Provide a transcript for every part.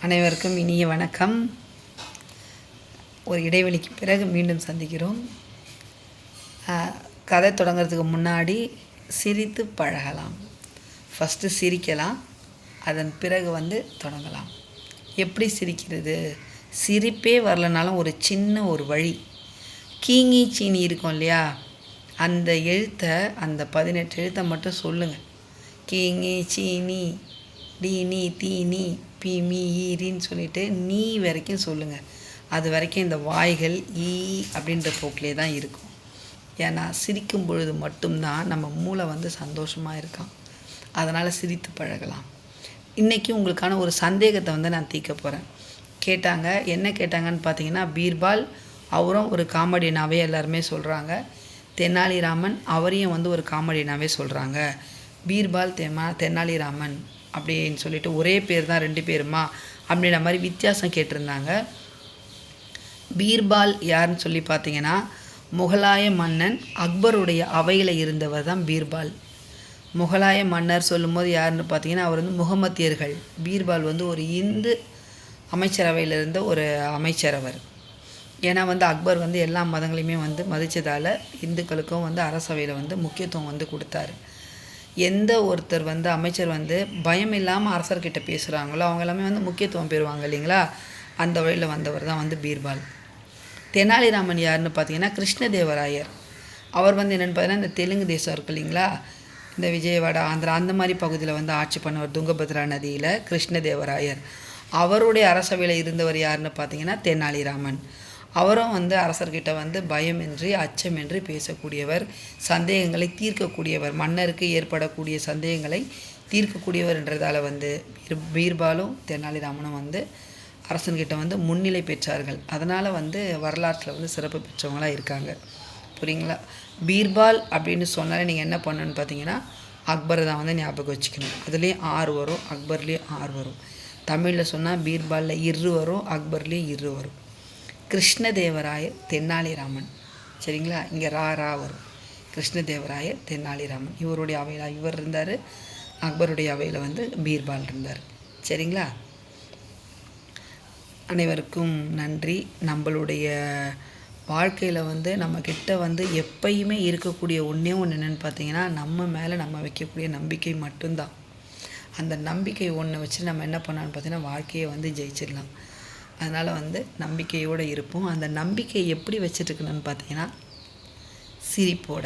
அனைவருக்கும் இனிய வணக்கம். ஒரு இடைவெளிக்கு பிறகு மீண்டும் சந்திக்கிறோம். கதை தொடங்கிறதுக்கு முன்னாடி சிரித்து பழகலாம். ஃபஸ்ட்டு சிரிக்கலாம், அதன் பிறகு தொடங்கலாம். எப்படி சிரிக்கிறது? சிரிப்பே வரலனாலும் ஒரு சின்ன ஒரு வழி, கீங்கி சீனி இருக்கும் இல்லையா, அந்த எழுத்தை, அந்த 18 எழுத்தை மட்டும் சொல்லுங்கள். கீங்கி சீனி டீனி தீனி பிமி ஈரின்னு சொல்லிட்டு நீ வரைக்கும் சொல்லுங்கள். அது வரைக்கும் இந்த வாய்கள் ஈ அப்படின்ற போக்கிலே தான் இருக்கும். ஏன்னா சிரிக்கும் பொழுது மட்டும்தான் நம்ம மூளை சந்தோஷமாக இருக்கான். அதனால் சிரித்து பழகலாம். இன்றைக்கி உங்களுக்கான ஒரு சந்தேகத்தை நான் தீர்க்க போகிறேன். கேட்டாங்க. என்ன கேட்டாங்கன்னு பார்த்தீங்கன்னா, பீர்பால் அவரும் ஒரு காமெடினாவே எல்லாருமே சொல்கிறாங்க. தெனாலிராமன் அவரையும் ஒரு காமெடினாவே சொல்கிறாங்க. பீர்பால் தெனாலிராமன் அப்படின்னு சொல்லிட்டு ஒரே பேர் தான் 2 பேருமா அப்படின்ற மாதிரி வித்தியாசம் கேட்டிருந்தாங்க. பீர்பால் யாருன்னு சொல்லி பார்த்தீங்கன்னா, முகலாய மன்னன் அக்பருடைய அவையில் இருந்தவர் தான் பீர்பால். முகலாய மன்னர் சொல்லும்போது யாருன்னு பார்த்தீங்கன்னா, அவர் முகமத்தியர்கள். பீர்பால் ஒரு இந்து அமைச்சரவையில் இருந்த ஒரு அமைச்சர் அவர். ஏன்னா அக்பர் எல்லா மதங்களையுமே மதித்ததால் இந்துக்களுக்கும் அரசவையில் முக்கியத்துவம் கொடுத்தாரு. எந்த ஒருத்தர் அமைச்சர் பயம் இல்லாமல் அரசர்கிட்ட பேசுகிறாங்களோ அவங்க எல்லாமே முக்கியத்துவம் பெறுவாங்க இல்லைங்களா. அந்த வழியில் வந்தவர் தான் பீர்பால். தெனாலிராமன் யாருன்னு பார்த்தீங்கன்னா, கிருஷ்ணதேவராயர். அவர் என்னென்னு பார்த்தீங்கன்னா, இந்த தெலுங்கு தேசம் இருக்குது இல்லைங்களா, இந்த விஜயவாடா ஆந்திரா அந்த மாதிரி பகுதியில் ஆட்சி பண்ணவர். துங்கபத்ரா நதியில் கிருஷ்ணதேவராயர். அவருடைய அரசவையில் இருந்தவர் யாருன்னு பார்த்தீங்கன்னா, தெனாலிராமன். அவரும் அரசர்கிட்ட பயமின்றி அச்சமின்றி பேசக்கூடியவர், சந்தேகங்களை தீர்க்கக்கூடியவர், மன்னருக்கு ஏற்படக்கூடிய சந்தேகங்களை தீர்க்கக்கூடியவர்ன்றதால் பீர்பாலும் தெனாலிராமனும் அரசன்கிட்ட முன்னிலை பெற்றார்கள். அதனால் வரலாற்றில் சிறப்பு பெற்றவங்களாக இருக்காங்க. புரியுங்களா? பீர்பால் அப்படின்னு சொன்னாலே நீங்கள் என்ன பண்ணணுன்னு பார்த்தீங்கன்னா, அக்பரை தான் ஞாபகம் வச்சுக்கணும். அதுலேயும் ஆறு வரும், அக்பர்லேயும் ஆறு வரும். தமிழில் சொன்னால் பீர்பாலில் இரு வரும், அக்பர்லேயும் இரு வரும். கிருஷ்ணதேவராயர் தெனாலிராமன். சரிங்களா? இங்கே ரா வரும். கிருஷ்ணதேவராயர் தெனாலிராமன். இவருடைய அவையில் இவர் இருந்தார், அக்பருடைய அவையில் பீர்பால் இருந்தார். சரிங்களா? அனைவருக்கும் நன்றி. நம்மளுடைய வாழ்க்கையில் நம்மக்கிட்ட எப்பயுமே இருக்கக்கூடிய ஒன்றே ஒன்று என்னென்னு பார்த்தீங்கன்னா, நம்ம மேலே நம்ம வைக்கக்கூடிய நம்பிக்கை மட்டும்தான். அந்த நம்பிக்கை ஒன்றை வச்சு நம்ம என்ன பண்ணலான்னு பார்த்தீங்கன்னா, வாழ்க்கையை ஜெயிச்சிடலாம். அதனால் நம்பிக்கையோடு இருப்போம். அந்த நம்பிக்கையை எப்படி வச்சுட்டுருக்கணும்னு பார்த்தீங்கன்னா, சிரிப்போட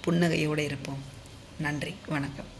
புன்னகையோடு இருப்போம். நன்றி, வணக்கம்.